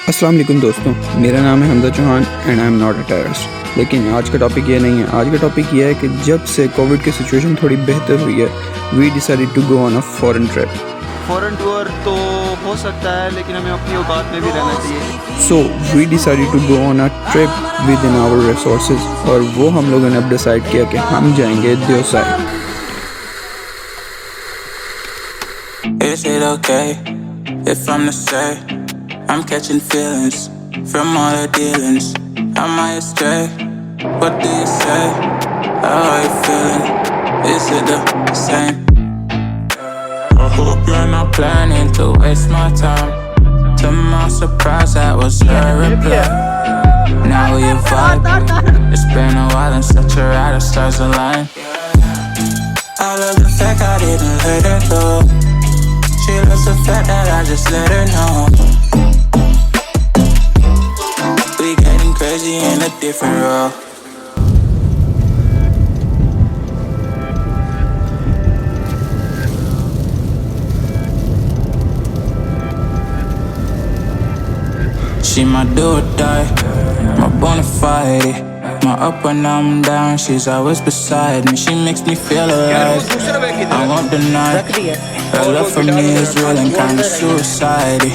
अस्सलाम वालेकुम दोस्तों, मेरा नाम है Hamza Chauhan and I am not a terrorist. लेकिन आज का टॉपिक ये नहीं है। आज का टॉपिक ये है कि जब से कोविड की सिचुएशन थोड़ी बेहतर हुई है, we decided to go on a foreign trip. Foreign tour तो हो सकता है, लेकिन हमें अपनी औकात में भी रहना चाहिए। So we decided to go on a trip within our resources, और वो हम लोगों ने अब डिसाइड किया कि हम जाएंगे Deosai. Is it okay if I'm to say I'm catching feelings from all the dealings? Am I astray? What do you say? How are you feeling? Is it the same? I hope you're not planning to waste my time. To my surprise, that was her reply. Now you're vibing. It's been a while and such a ride, the stars align. I love the fact I didn't let her go. She loves the fact that I just let her know. We getting crazy in a different role. She my do or die, my bona fide. My up when I'm down, she's always beside me. She makes me feel alive, I won't deny. Her love for me is real and kinda suicide.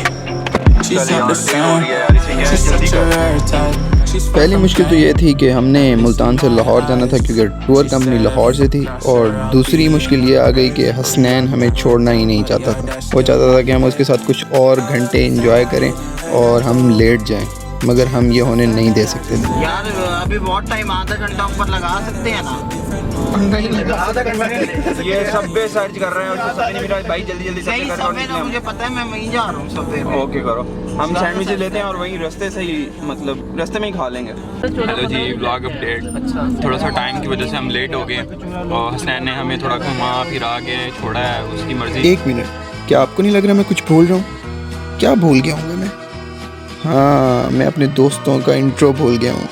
She's not the same, she's such a rare type. पहली मुश्किल तो ये थी कि हमने मुल्तान से लाहौर जाना था, क्योंकि टूर कंपनी लाहौर से थी। और दूसरी मुश्किल ये आ गई कि हसनैन हमें छोड़ना ही नहीं चाहता था। वो चाहता था कि हम उसके साथ कुछ और घंटे एंजॉय करें और हम लेट जाएं, मगर हम ये होने नहीं दे सकते थे। यार अभी बहुत टाइम, आधा घंटा ऊपर लगा सकते हैं ना? नहीं लगा, आधा घंटा। ये सबवे सर्च कर रहे हैं और सबवे नहीं मिला। भाई जल्दी जल्दी सबवे करो। सबवे ना, मुझे पता है, मैं वहीं जा रहा हूँ सबवे में। ओके करो, हम सैंडविच लेते हैं और वहीं रास्ते से ही, मतलब रास्ते में ही खा लेंगे। हेलो जी, ब्लॉग अपडेट। थोड़ा सा टाइम की वजह से हम लेट हो गए और हसनैन ने हमें थोड़ा घुमा फिरा के छोड़ा है, उसकी मर्जी। एक मिनट, क्या आपको नहीं लग रहा मैं कुछ भूल रहा हूँ? क्या भूल गया हूँ मैं? हाँ, मैं अपने दोस्तों का इंट्रो भूल गया हूँ।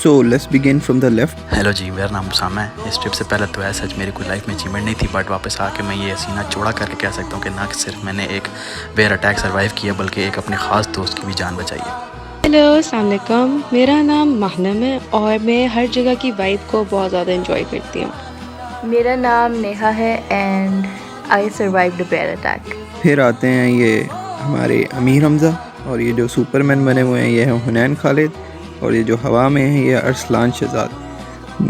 So let's begin from the left. Hello ji, मेरा नाम उसामा है। इस ट्रिप से पहले तो ऐसा सच मेरी कोई लाइफ में अचीवमेंट नहीं थी, बट वापस आके मैं ये सीना चौड़ा करके कह सकता हूँ कि ना सिर्फ मैंने एक बेयर अटैक सर्वाइव किया, बल्कि एक अपने ख़ास दोस्त की भी जान बचाई है। हेलो, अस्सलाम वालेकुम। मेरा नाम माहनम है और मैं हर जगह की वाइब को बहुत ज़्यादा एंजॉय करती हूँ। मेरा नाम नेहा है and I survived a bear attack. फिर आते हैं ये हमारे अमीर हमज़ा, और ये जो सुपरमैन बने हुए हैं ये हैं हुनैन खालिद, और ये जो हवा में है ये Arsalan Shahzad.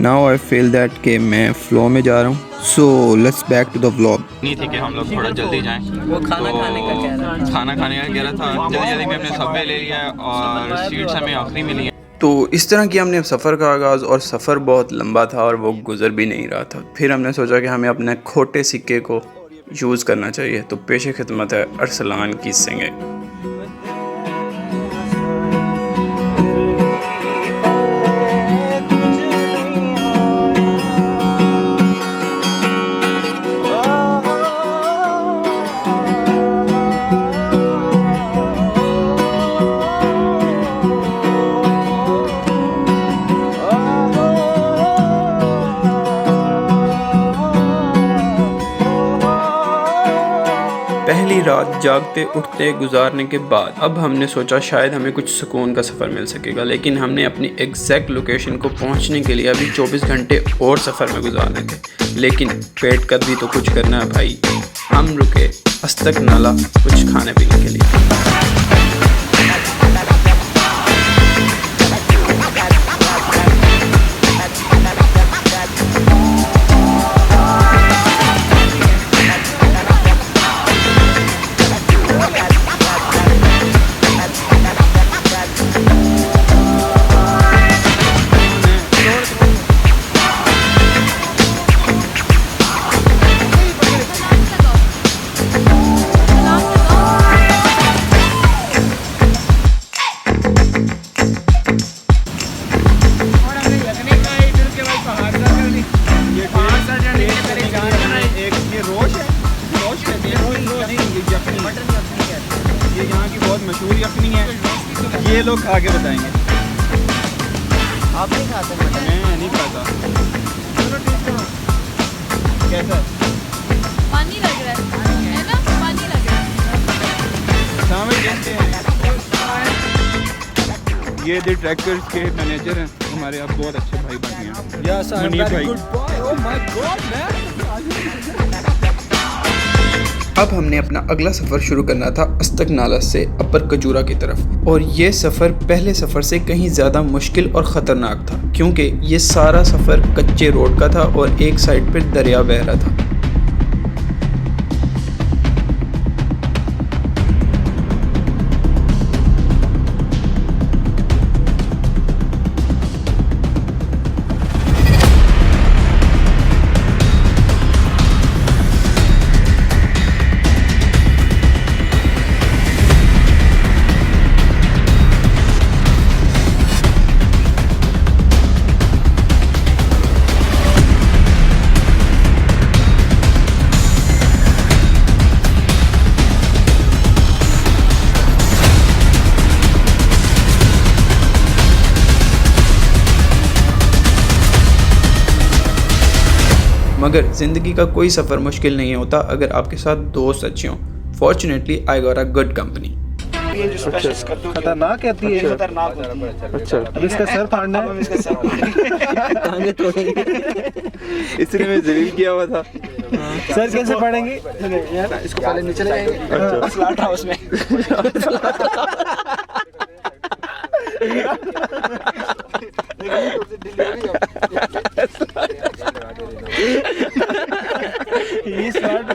Now I feel that कि मैं फ़्लो में जा रहा हूँ। So let's back to the vlog. नहीं थी कि हम लोग थोड़ा जल्दी जाएं, वो खाना खाने का कह रहा था। खाना खाने का कह रहा था। जल्दी जल्दी में हमने सबवे ले लिया और सीट्स हमें आखिरी मिली हैं। तो इस तरह किया हमने सफ़र का आगाज़, और सफ़र बहुत लंबा था और वो गुज़र भी नहीं रहा था। फिर हमने सोचा कि हमें अपने खोटे सिक्के को यूज़ करना चाहिए, तो पेशे खिदमत है अरसलान की सिंगिंग। पहली रात जागते उठते गुजारने के बाद अब हमने सोचा शायद हमें कुछ सुकून का सफ़र मिल सकेगा, लेकिन हमने अपनी एग्जैक्ट लोकेशन को पहुंचने के लिए अभी 24 घंटे और सफ़र में गुजारने थे। लेकिन पेट कर भी तो कुछ करना है भाई। हम रुके अस्तक नाला कुछ खाने पीने के लिए। ये यहाँ की बहुत मशहूर यखनी है, ये लोग खा के बताएंगे। आप नहीं खाते? मैं नहीं खाता। चलो टेस्ट करो, कैसा है? पानी लग रहा है ना, पानी लग रहा है। शामिल ये द ट्रैक्टर्स के मैनेजर हैं, हमारे आप बहुत अच्छे भाई बन गए हैं। मुनीब भाई। अब हमने अपना अगला सफ़र शुरू करना था अस्तक नाला से अपर कजूरा की तरफ, और ये सफ़र पहले सफ़र से कहीं ज़्यादा मुश्किल और ख़तरनाक था क्योंकि ये सारा सफ़र कच्चे रोड का था और एक साइड पर दरिया बह रहा था। मगर ज़िंदगी का कोई सफ़र मुश्किल नहीं होता अगर आपके साथ दोस्त अच्छे हों। Fortunately I got a good company. खतरनाक कहती है। खतरनाक। अच्छा, अब इसका सर फाड़ना है। इसलिए मैं जलील किया हुआ था। सर कैसे फाड़ेंगे? इसको पहले नीचे ले जाएंगे स्लॉट हाउस में। ये स्लॉट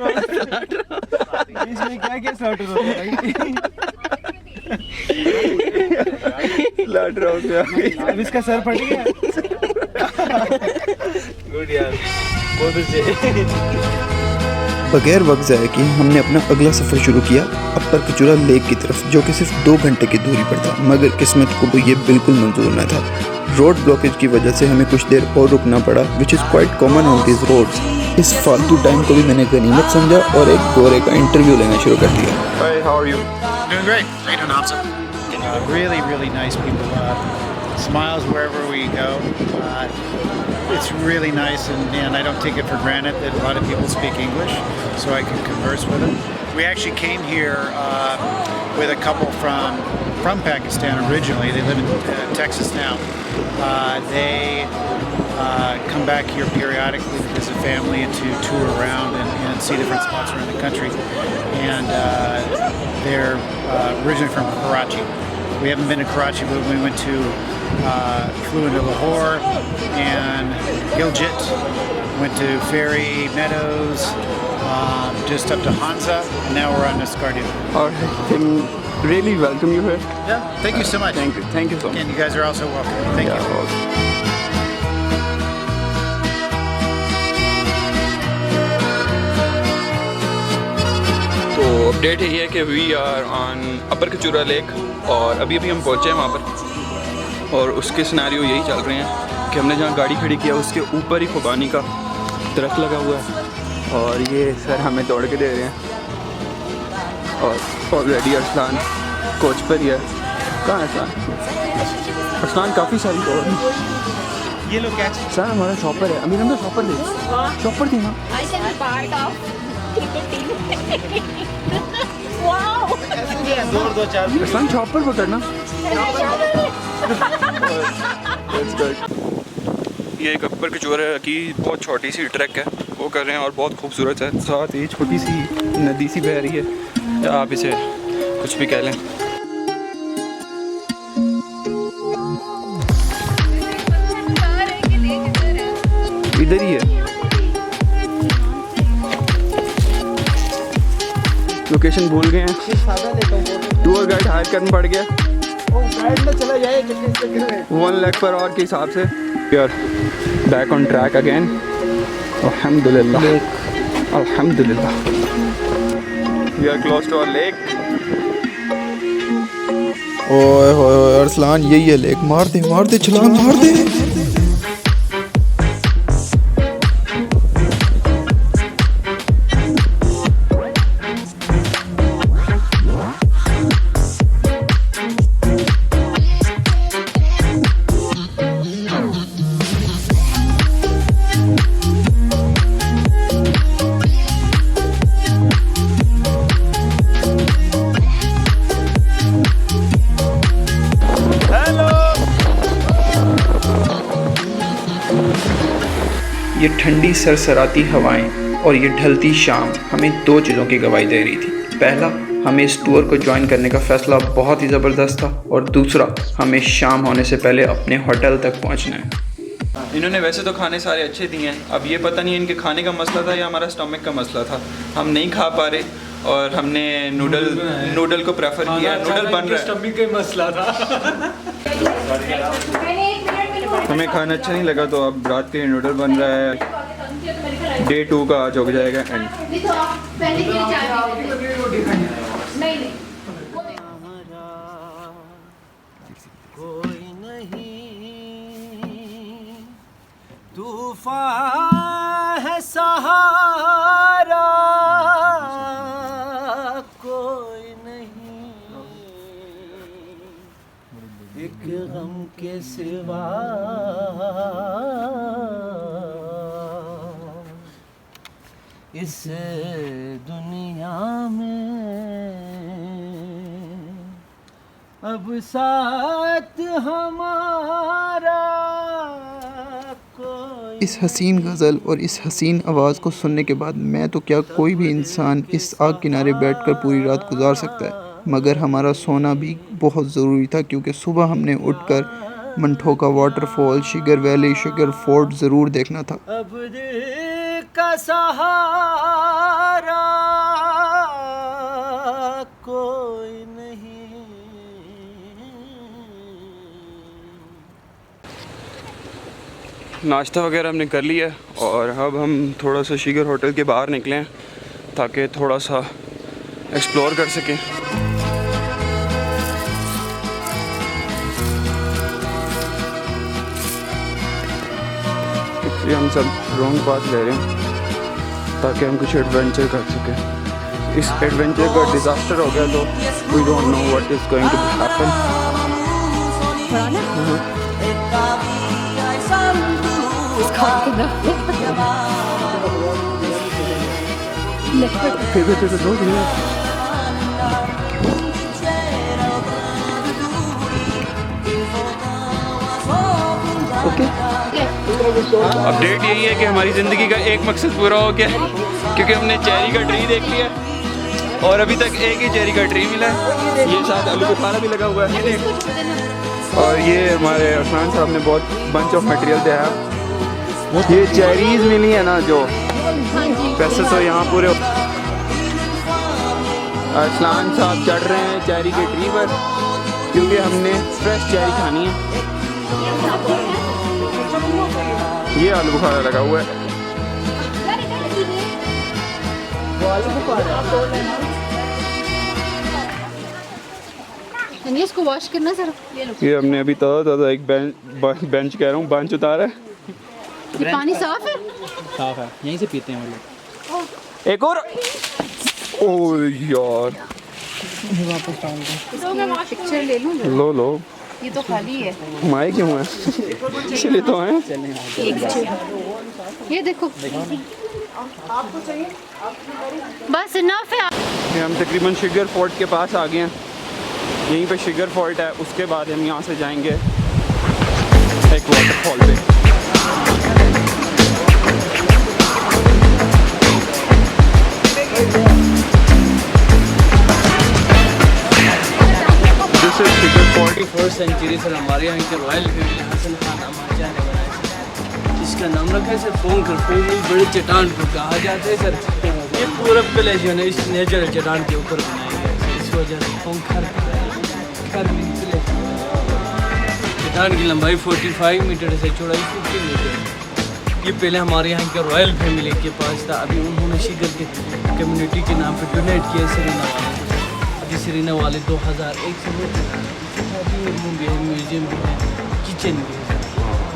इसमें क्या स्लॉट होता है? स्लॉट हो गया। अब इसका सर फट गया। गुड यार, बहुत अच्छे। बगैर वक्त ज़ाया किए हमने अपना अगला सफ़र शुरू किया अपर कचूरा लेक की तरफ, जो कि सिर्फ 2 घंटे की दूरी पर था। मगर किस्मत को ये बिल्कुल मंजूर न था। रोड ब्लॉकेज की वजह से हमें कुछ देर और रुकना पड़ा, which is quite common on these roads. इस फालतू टाइम को भी मैंने गनीमत समझा और एक गोरे का इंटरव्यू लेना शुरू कर दिया। Hey, how are you? Doing great. How you doing, officer? Really nice people. Smiles wherever we go. It's really nice, and I don't take it for granted that a lot of people speak English, so I can converse with them. We actually came here with a couple from Pakistan originally. They live in Texas now. They come back here periodically to visit family and to tour around and see different spots around the country. And they're originally from Karachi. We haven't been to Karachi, but we flew into Lahore and Gilgit, went to Ferry Meadows, just up to Hansa, and now we're on Nascardia. Alright, then really welcome you here. Yeah, thank you so much. Thank you so much. And you guys are also welcome. Thank you. तो update यही है कि we are on upper Kachura lake, और अभी हम पहुँचे हैं वहाँ पर, और उसके सिनेरियो यही चल रहे हैं कि हमने जहाँ गाड़ी खड़ी किया उसके ऊपर ही खुबानी का दरख्त लगा हुआ है, और ये सर हमें दौड़ के दे रहे हैं, और ऑलरेडी अरसलान कोच पर ही है। कहाँ है अरसलान? काफ़ी सारी दौड़ है। ये लोग कैच सर हमारा शॉपर है, अमीर हमने शॉपर ले, शॉपर थी ना। दो चार अरसलान शॉपर पकड़ना। ये एक अपर कचूरा की बहुत छोटी सी ट्रैक है, वो कर रहे हैं और बहुत खूबसूरत है। साथ ही छोटी सी नदी सी बह रही है, या आप इसे कुछ भी कह लें। इधर ही है, लोकेशन भूल गए हैं, टूर गाइड हायर करना पड़ गया। गाइड में चला जाए 1 लाख पर आवर के हिसाब से। We are back on track again, अल्हम्दुलिल्लाह अल्हम्दुलिल्लाह। We are close to our lake. ओए होए अरसलान, यही है लेक। मार दे छलांग मार दे। हेलो ये ठंडी सरसराती हवाएं और ये ढलती शाम हमें 2 चीज़ों की गवाही दे रही थी। पहला, हमें इस टूर को ज्वाइन करने का फ़ैसला बहुत ही ज़बरदस्त था, और दूसरा, हमें शाम होने से पहले अपने होटल तक पहुंचना है। इन्होंने वैसे तो खाने सारे अच्छे दिए हैं, अब ये पता नहीं इनके खाने का मसला था या हमारा स्टमक का मसला था, हम नहीं खा पा रहे और हमने नूडल को प्रेफर किया। नूडल बन रहा है, स्टमक का मसला था। हमें खाना अच्छा नहीं लगा तो अब रात के नूडल बन रहा है। डे 2 का आज हो जाएगा एंड। कोई नहीं तूफान है सहारा, कोई नहीं एक गम के सिवा, इस दुनिया में अब साथ हमारा कोई। इस हसीन गज़ल और इस हसीन आवाज़ को सुनने के बाद मैं तो क्या कोई भी इंसान इस आग किनारे बैठकर पूरी रात गुजार सकता है, मगर हमारा सोना भी बहुत ज़रूरी था, क्योंकि सुबह हमने उठकर Manthoka waterfall, Shigar valley, Shigar fort ज़रूर देखना था। अब दिल का सहारा कोई नहीं। नाश्ता वगैरह हमने कर लिया और अब हम थोड़ा सा शुगर होटल के बाहर निकले हैं ताकि थोड़ा सा एक्सप्लोर कर सकें। इसलिए हम सब रॉन्ग पाथ ले रहे हैं ताकि हम कुछ एडवेंचर कर सकें। इस एडवेंचर का डिज़ास्टर हो गया तो we don't know what is going to happen. Update यही है कि हमारी ज़िंदगी का एक मकसद पूरा हो गया क्योंकि हमने चेरी का ट्री देख लिया और अभी तक एक ही चेरी का ट्री मिला है। ये साथ आलू बुखारा भी लगा हुआ है और ये हमारे अरसलान साहब ने बहुत बंच ऑफ मटेरियल दिया है। ये चेरीज मिली है ना जो वैसे तो यहाँ पूरे अरसलान साहब चढ़ रहे हैं चेरी के ट्री पर क्योंकि हमने फ्रेश चेरी खानी है। ये आलू बुखारा लगा हुआ है। इसको वॉश करना सर। ये हमने अभी ताज़ा एक बेंच कह रहा हूँ बेंच उतारा है। ये पानी साफ है? साफ है, यहीं से पीते हैं हम लोग। एक और ओ यार तो मैं पिक्चर ले लूँ? लो ये तो खाली है। हमारे क्यों है इसलिए तो हैं। ये देखो आपको चाहिए बस इनफ है। ये हम तकरीबन शुगर फोर्ट के पास आ गए हैं। यहीं पे शुगर फोर्ट है, उसके बाद हम यहाँ से जाएंगे एक वाटरफॉल पे। This is Shigar fort. 41st century से हमारे यहाँ के रॉयल फैमिली हसन खान अमाजा ने बनाया। इसका नाम रखा है सर पोंखर। पोंखर बड़े चट्टान को कहा जाता है सर। ये पूरा प्लेस जो है इस नेचुरल चट्टान के ऊपर बनाया गया है, इस वजह से पोंखर चट्टान की लंबाई 45 मीटर से चौड़ाई 50 मीटर है। ये पहले हमारे यहाँ के रॉयल फैमिली के पास था। अभी उन्होंने शिगर के कम्युनिटी के नाम पर डोनेट किया सरीना वाले। अभी सरीना वाले 2001 से रूम भी है, म्यूजियम भी है, किचन भी है।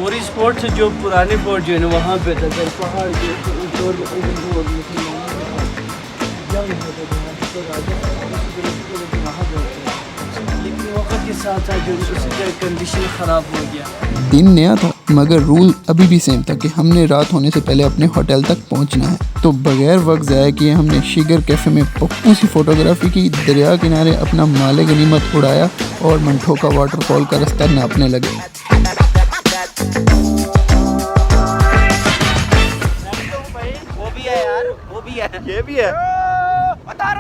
और इस फोर्ट से जो पुराने फोर्ट जो है ना वहाँ पे था सर पहाड़ के ऊपर लेकिन वक्त के साथ साथ जो उसका कंडीशन ख़राब हो गया। दिन नया था मगर रूल अभी भी सेम था कि हमने रात होने से पहले अपने होटल तक पहुंचना है। तो बगैर वक्त ज़ाया किए हमने शिगर कैफ़े में पप्पू सी फ़ोटोग्राफी की, दरिया किनारे अपना माले गनीमत उड़ाया और मंठोका वाटरफॉल का रास्ता नापने लगे। ये भी है। उतार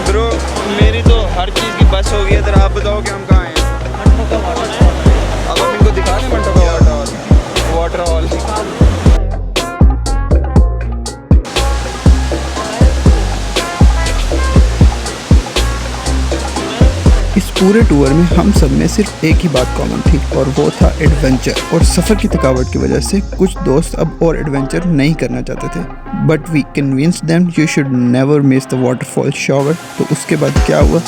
ब्रो मेरी तो हर चीज़ की बस हो गई है, इधर आप बताओ कि हम कहाँ हैं। अब हम इनको दिखा दें मंटो का वाटर हॉल। इस पूरे टूर में हम सब में सिर्फ एक ही बात कॉमन थी और वो था एडवेंचर। और सफ़र की थकावट की वजह से कुछ दोस्त अब और एडवेंचर नहीं करना चाहते थे, but we convinced them you should never miss the waterfall shower. तो उसके बाद क्या हुआ?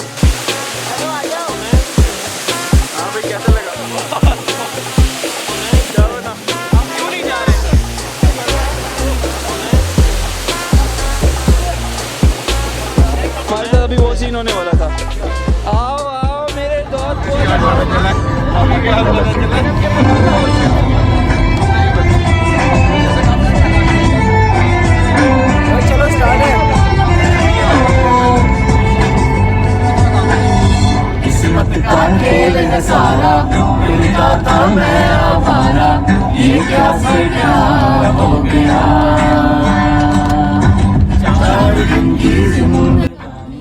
हमारे साथ अभी वो सीन होने वाला था। आओ आओ मेरे दोस्त। चलो स्टार्ट है। किस्मत का खेल है सारा, उनका था मैं आवारा, ये क्या से क्या हो गया।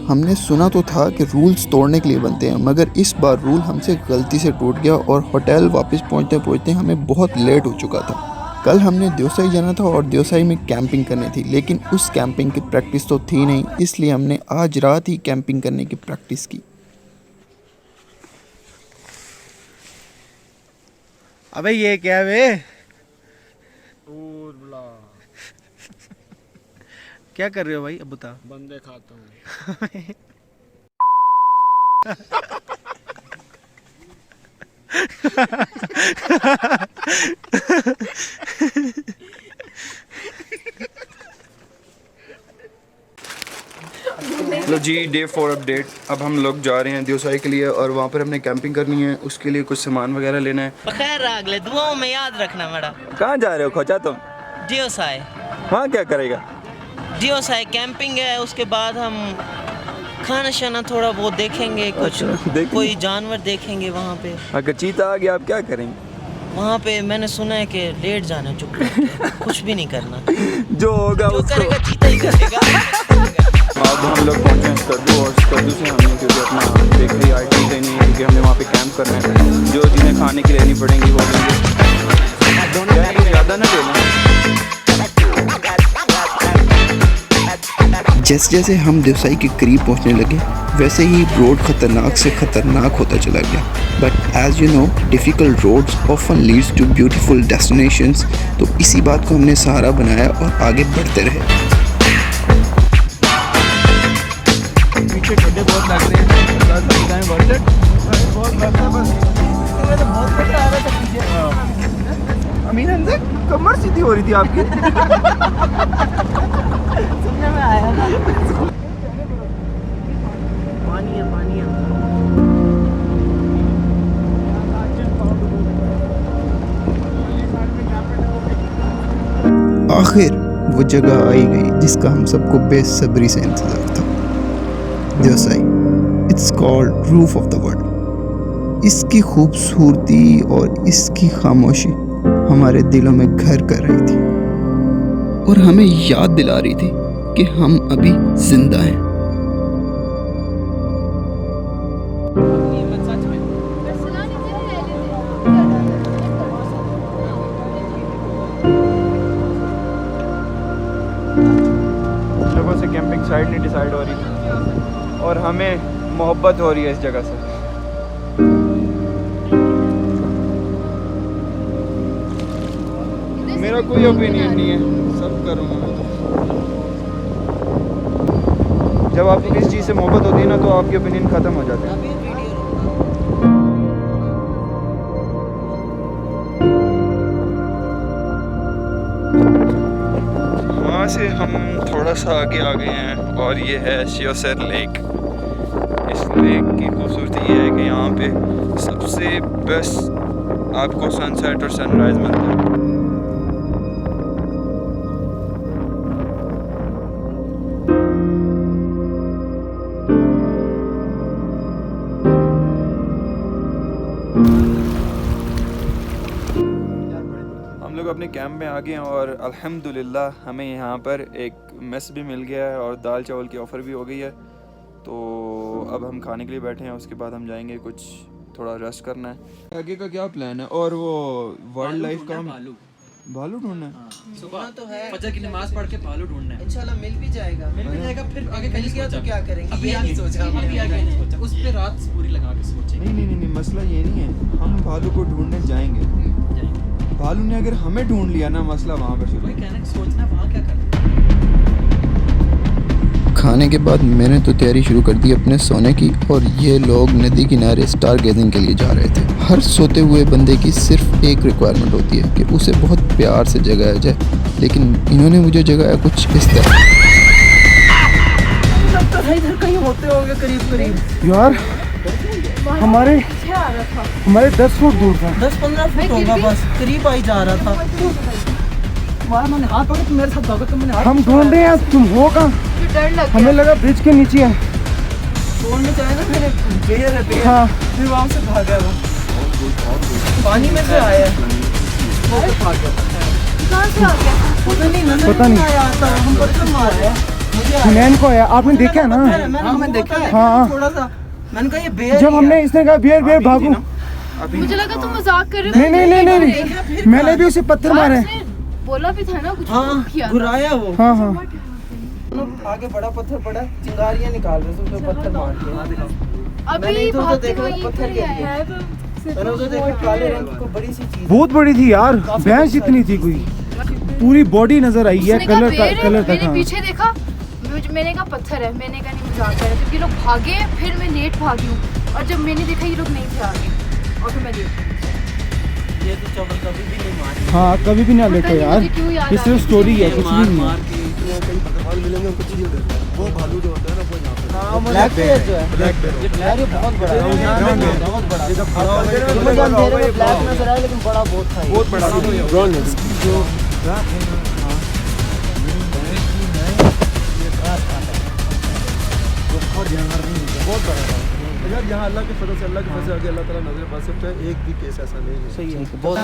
हमने सुना तो था कि रूल्स तोड़ने के लिए बनते हैं, मगर इस बार रूल हमसे गलती से टूट गया और होटल वापस पहुंचते पहुंचते हमें बहुत लेट हो चुका था। कल हमने देवसाई जाना था और देवसाई में कैंपिंग करनी थी, लेकिन उस कैंपिंग की प्रैक्टिस तो थी नहीं, इसलिए हमने आज रात ही कैंपिंग करने की प्रैक्टिस की। अबे ये क्या वे? क्या कर रहे हो भाई? अब बता। बंदे खाता हूँ। लो जी, डे 4 अपडेट। अब हम लोग जा रहे हैं देवसाई के लिए और वहाँ पर हमने कैंपिंग करनी है। उसके लिए कुछ सामान वगैरह लेना है। खैर अगले दुआओं में याद रखना मेरा। कहाँ जा रहे हो खोचा तुम? देवसाई। हाँ क्या करेगा? देवसाई कैंपिंग है, उसके बाद हम खाना शाना थोड़ा बहुत देखेंगे, कुछ कोई जानवर देखेंगे वहाँ पे। अगर चीता आ गया आप क्या करेंगे? वहाँ पे मैंने सुना है कि लेट जाना, चुप करके, कुछ भी नहीं करना। जो होगा जो करेगा चीता ही करेगा। अब हम लोग पहुँचे हैं स्कर्दू, और स्कर्दू से हमने क्योंकि अपना बेकरी आइटम लेनी है, क्योंकि हमने वहाँ पे कैंप करना है। जो चीज़ें खाने की लेनी पड़ेंगी वो लेंगे, ज़्यादा ना लेना। जैसे जैसे हम देवसाई के करीब पहुंचने लगे, वैसे ही रोड खतरनाक से खतरनाक होता चला गया। But as you know, difficult roads often leads to beautiful destinations. तो इसी बात को हमने सहारा बनाया और आगे बढ़ते रहे। पीछे गड्ढे बहुत लग रहे हैं, बहुत मजा आ रहा था पीछे। अमीन अंदर कमर सीधी हो रही थी आपकी। सुनने में आया ना। पानी है, पानी है। आखिर वो जगह आई गई जिसका हम सबको बेसब्री से इंतजार था, Deosai. It's called roof of the world. इसकी खूबसूरती और इसकी खामोशी हमारे दिलों में घर कर रही थी और हमें याद दिला रही थी कि हम अभी जिंदा हैं। लोगों से कैंपिंग साइट नहीं डिसाइड हो रही और हमें मोहब्बत हो रही है इस जगह से। मेरा कोई ओपिनियन नहीं है, सब करूँगा मैं तो। जब आपको किसी चीज़ से मोहब्बत होती है ना तो आपके ओपिनियन ख़त्म हो जाते हैं। वहाँ से हम थोड़ा सा आगे आ गए हैं और ये है शियोसर लेक। इस लेक की खूबसूरती ये है कि यहाँ पे सबसे बेस्ट आपको सनसेट और सनराइज़ मिलता है। हम लोग अपने कैंप में आ गए हैं और अल्हम्दुलिल्लाह हमें यहाँ पर एक मेस भी मिल गया है और दाल चावल की ऑफ़र भी हो गई है। तो अब हम खाने के लिए बैठे हैं, उसके बाद हम जाएंगे, कुछ थोड़ा रेस्ट करना है। आगे का क्या प्लान है? और वो वाइल्ड लाइफ का भालू ढूंढना है। सुबह तो है, फजर की नमाज पढ़ के भालू ढूंढना है। इंशाल्लाह मिल भी जाएगा। फिर आगे मिल गया तो क्या करेंगे? अभी आगे सोचा उस पे रात पूरी लगा के सोचेंगे। नहीं, मसला ये नहीं है, हम भालू को ढूंढने जाएंगे। भालू ने अगर हमें ढूंढ लिया ना, मसला वहाँ पर शुरू। सोचना वहाँ क्या करना। खाने के बाद मैंने तो तैयारी शुरू कर दी अपने सोने की, और ये लोग नदी किनारे स्टार गेजिंग के लिए जा रहे थे। हर सोते हुए बंदे की सिर्फ एक रिक्वायरमेंट होती है कि उसे बहुत प्यार से जगाया जाए, लेकिन इन्होंने मुझे जगाया कुछ इस तरह। इधर कहीं होते होंगे करीब यार हमारे 10 फुट दूर था, 10-15 फुट होगा बस, करीब आई जा रहा था। मैंने हाथ पकड़ा, मेरे साथ भागा, तो मैंने हम ढूंढ रहे हैं, तुम हो कहाँ? डर लग हमें लगा ब्रिज के नीचे है। फोन में चाहे ना मैंने बेर है, हाँ फिर वहाँ से भागा वो, पानी में से आया वो तो भाग गया। कहाँ से आ गया? पता नहीं आया था, हम पर तो मार है हुनैन को है, आपने देखा है ना? मैंने देखा है हाँ। थोड़ा सा, मैंने कहा ये बेर जब हमने इसने कहा बेर भागो, मुझे लगा तुम मजाक कर रहे हो। नहीं, मैंने भी उसे पत्थर मारे। बोला भी था ना कुछ। हाँ घुराया वो। हाँ आगे बड़ा पत्थर पड़ा, चिंगारियां निकाल रहे थे उसमें पत्थर मार के। अभी तो देखा पत्थर के लिए मैंने उसे देखा, काले रंग की बड़ी सी चीज, बहुत बड़ी थी यार, भैंस जितनी थी, कोई पूरी बॉडी नजर आई है, कलर तक। मैंने पीछे देखा, मैंने कहा पत्थर है, मैंने कहा नहीं मजाक कर रहा, क्योंकि लोग भागे, फिर मैं लेट भागी हूँ, और जब मैंने देखा ये लोग नहीं थे आगे, और फिर मैं लेट। ये तो चवल कभी भी नहीं मारी। हाँ कभी भी ना लेते यार, ये सिर्फ स्टोरी है, कुछ भी नहीं है। वो भालू जो होता है ना, वो यहाँ पे ब्लैक बेयर जो है, ब्लैक बेयर यार ये बहुत बड़ा है, बहुत बड़ा। मुझे अंधेरे में ब्लैक नजर आया, लेकिन बड़ा बहुत था, बहुत बड़ा ब्राउन है जो बहुत बड़ा है यार। यहाँ अल्लाह के फजल से, अल्लाह के फजल से आगे अल्लाह ताला नजर पास सकता है, एक भी केस ऐसा नहीं है। सही है बहुत।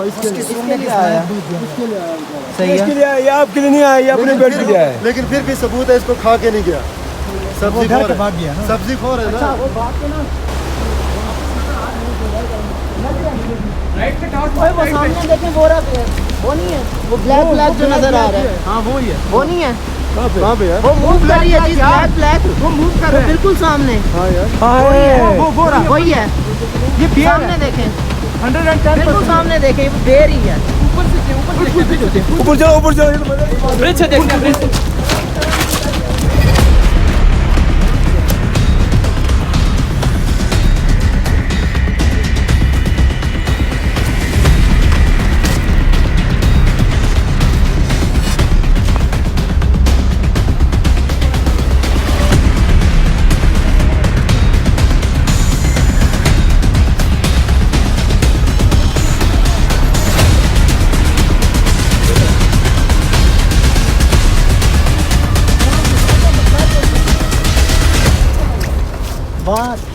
इसके लिए आया, सही है, इसके लिए आया, ये आपके लिए नहीं आया, ये अपने पेट के लिए आया। लेकिन फिर भी सबूत है, इसको खा के नहीं गया, सब्जी खा गया, सब्जी खो रहे ना। वो सामने देखें, बोरा पे वो नहीं है, वो ब्लैक जो नजर आ रहा है, हाँ वो ही है, वो नहीं है। कहाँ पे यार? वो मूव कर रही है जी, ब्लैक वो मूव कर रहा है बिल्कुल सामने। हाँ यार, वही है, ये सामने देखें, 110 बिल्कुल सामने देखें, ये बेर ही है। ऊपर जाओ ब्रिज से देखते हैं, ब्रिज से।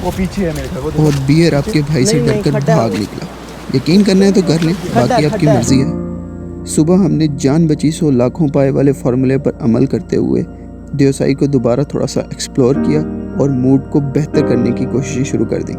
वो पीछे है मेरे ख्याल। और बियर आपके भाई से डरकर भाग निकला। यकीन करना है तो कर लें, बाकी आपकी मर्जी है। सुबह हमने जान बची सो लाखों पाए वाले फार्मूले पर अमल करते हुए देवसाई को दोबारा थोड़ा सा एक्सप्लोर किया और मूड को बेहतर करने की कोशिश शुरू कर दी।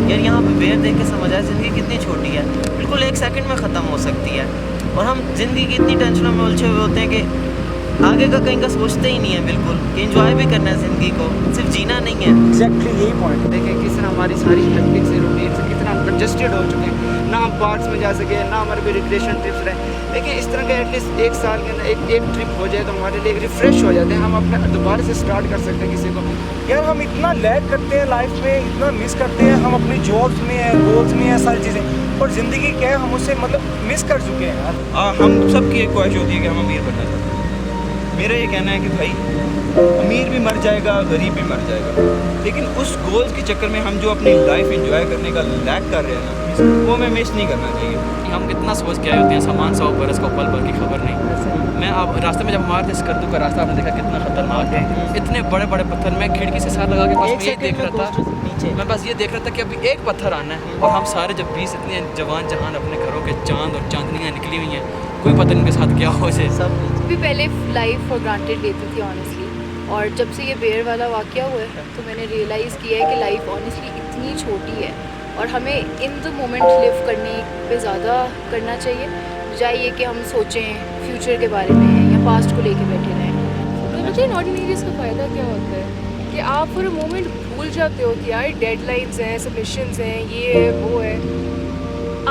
यार यहाँ पे बेर देख के समझ आया ज़िंदगी कितनी छोटी है, बिल्कुल 1 सेकंड में ख़त्म हो सकती है। और हम ज़िंदगी की इतनी टेंशनों में उलझे हुए होते हैं कि आगे का कहीं का सोचते ही नहीं है बिल्कुल, कि एंजॉय भी करना है ज़िंदगी को, सिर्फ जीना नहीं है। एग्जैक्टली यही पॉइंट। देखें किस तरह हमारी सारी टेक्निक से रूटीन से कितना कंजस्टेड हो चुके हैं, ना हम पार्क्स में जा सके, ना हमारे कोई रिक्रिएशन ट्रिप्स रहे। लेकिन इस तरह के एटलीस्ट एक साल के अंदर एक ट्रिप हो जाए तो हमारे लिए एक रिफ़्रेश हो जाते हैं, हम अपना दोबारा से स्टार्ट कर सकते हैं किसी को। यार हम इतना लैग करते हैं लाइफ में, इतना मिस करते हैं, हम अपनी जॉब्स में है, गोल्स में है, सारी चीज़ें, और ज़िंदगी क्या है हम उसे मतलब मिस कर चुके हैं यार। हम सबकी एक ख्वाहिश होती है कि हम अमीर बनना चाहते हैं। मेरा ये कहना है कि भाई अमीर भी मर जाएगा, गरीब भी मर जाएगा, लेकिन उस गोल्स के चक्कर में हम जो अपनी लाइफ एंजॉय करने का लैक कर रहे हैं ना, वो हमें मिस नहीं करना चाहिए। हम कितना सोच के आए होते हैं, सामान 100 बरस का पल भर की खबर नहीं। मैं आप रास्ते में जब हमारे थे स्कर्दू का रास्ता, आपने देखा कितना खतरनाक है, इतने बड़े बड़े पत्थर। मैं खिड़की से साथ लगा के बस ये देख रहा था, मैं बस ये देख रहा था कि अभी एक पत्थर आना है, और हम सारे जब 20 इतने जवान जहान अपने घरों के चांद और चांदनियाँ निकली हुई हैं, कोई पता नहीं उनके साथ क्या हो जाए। सब भी पहले लाइफ फॉर ग्रांटेड लेती थी ऑनेस्टली, और जब से ये बेयर वाला वाक़या हुआ है तो मैंने रियलाइज़ किया है कि लाइफ ऑनेस्टली इतनी छोटी है, और हमें इन द मोमेंट लिव करने पे ज़्यादा करना चाहिए, बजाय ये कि हम सोचें फ्यूचर के बारे में या पास्ट को लेके बैठे रहें। तो मुझे ऑर्डिनरीज का फ़ायदा क्या होता है कि आप फॉर अ मोमेंट भूल जाते हो कि यार डेडलाइंस हैं, सबमिशंस हैं, ये है वो है।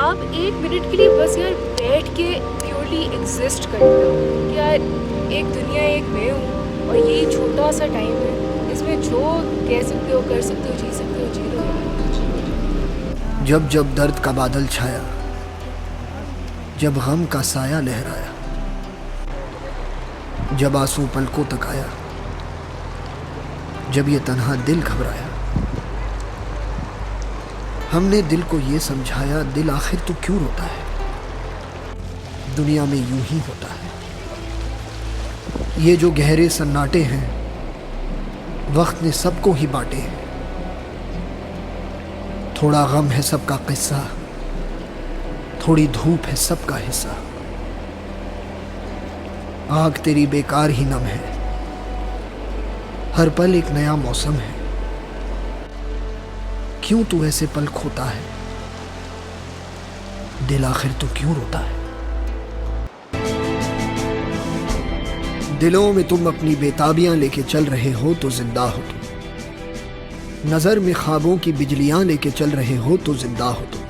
आप 1 मिनट के लिए बस यार बैठ के प्योरली एग्जिस्ट करते हो कि यार एक दुनिया, एक मैं हूँ, और ये छोटा सा टाइम है, इसमें जो कह सकते हो, कर सकते हो, जी सकते हो, जी लो। जब जब दर्द का बादल छाया, जब गम का साया लहराया, जब आंसू पलकों तक आया, जब ये तन्हा दिल घबराया, हमने दिल को ये समझाया, दिल आखिर तो क्यों रोता है, दुनिया में यूं ही होता है। ये जो गहरे सन्नाटे हैं, वक्त ने सबको ही बांटे हैं। थोड़ा गम है सबका किस्सा, थोड़ी धूप है सबका हिस्सा। आग तेरी बेकार ही नम है, हर पल एक नया मौसम है। क्यों तू ऐसे पल खोता है, दिल आखिर तो क्यों रोता है। दिलों में तुम अपनी बेताबियां लेके चल रहे हो तो जिंदा हो तुम, नजर में ख्वाबों की बिजलियां लेके चल रहे हो तो जिंदा हो तुम।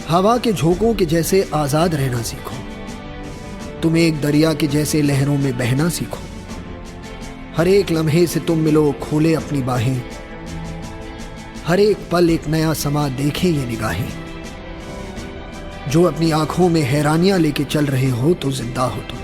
हवा के झोंकों के जैसे आजाद रहना सीखो, तुम एक दरिया के जैसे लहरों में बहना सीखो। हर एक लम्हे से तुम मिलो, खोले अपनी बाहें, हर एक पल एक नया समा देखे ये निगाहें। जो अपनी आंखों में हैरानियां लेके चल रहे हो तो जिंदा हो तुम।